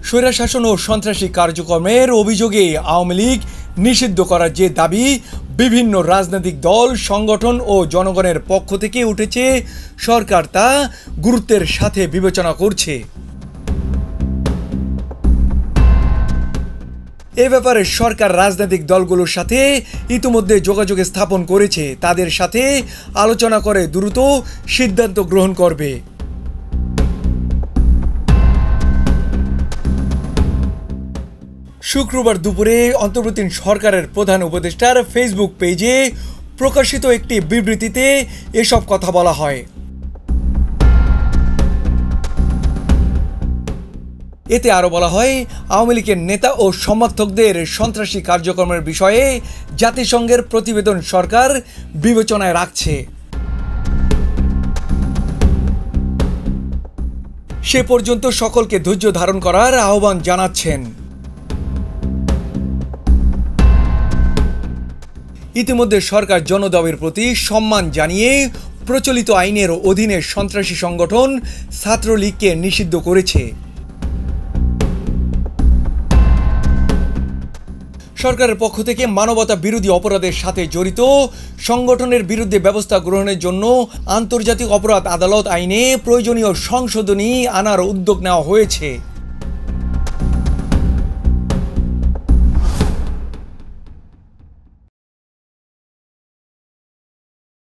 স্বৈরশাসন ও সন্ত্রাসী কার্যক্রমের অভিযোগে আওয়ামী লীগ নিষিদ্ধ করার যে দাবি বিভিন্ন রাজনৈতিক দল, সংগঠন ও জনগণের পক্ষ থেকে উঠেছে, সরকার তা গুরুত্বের সাথে বিবেচনা করছে। এ ব্যাপারে সরকার রাজনৈতিক দলগুলোর সাথে ইতিমধ্যে যোগাযোগ স্থাপন করেছে, তাদের সাথে আলোচনা করে দ্রুত সিদ্ধান্ত গ্রহণ করবে। শুক্রবার দুপুরে অন্তর্বর্তীকালীন সরকারের প্রধান উপদেষ্টার ফেসবুক পেজে প্রকাশিত একটি বিবৃতিতে এসব কথা বলা হয়। এতে আরও বলা হয়, আওয়ামী লীগের নেতা ও সমর্থকদের সন্ত্রাসী কার্যক্রমের বিষয়ে জাতিসংঘের প্রতিবেদন সরকার বিবেচনায় রাখছে। সে পর্যন্ত সকলকে ধৈর্য ধারণ করার আহ্বান জানাচ্ছেন। ইতিমধ্যে সরকার জনদাবির প্রতি সম্মান জানিয়ে প্রচলিত আইনের অধীনে সন্ত্রাসী সংগঠন ছাত্রলীগকে নিষিদ্ধ করেছে। সরকারের পক্ষ থেকে মানবতা বিরোধী অপরাধের সাথে জড়িত সংগঠনের বিরুদ্ধে ব্যবস্থা গ্রহণের জন্য আন্তর্জাতিক অপরাধ আদালত আইনে প্রয়োজনীয় সংশোধনী আনার উদ্যোগ নেওয়া হয়েছে।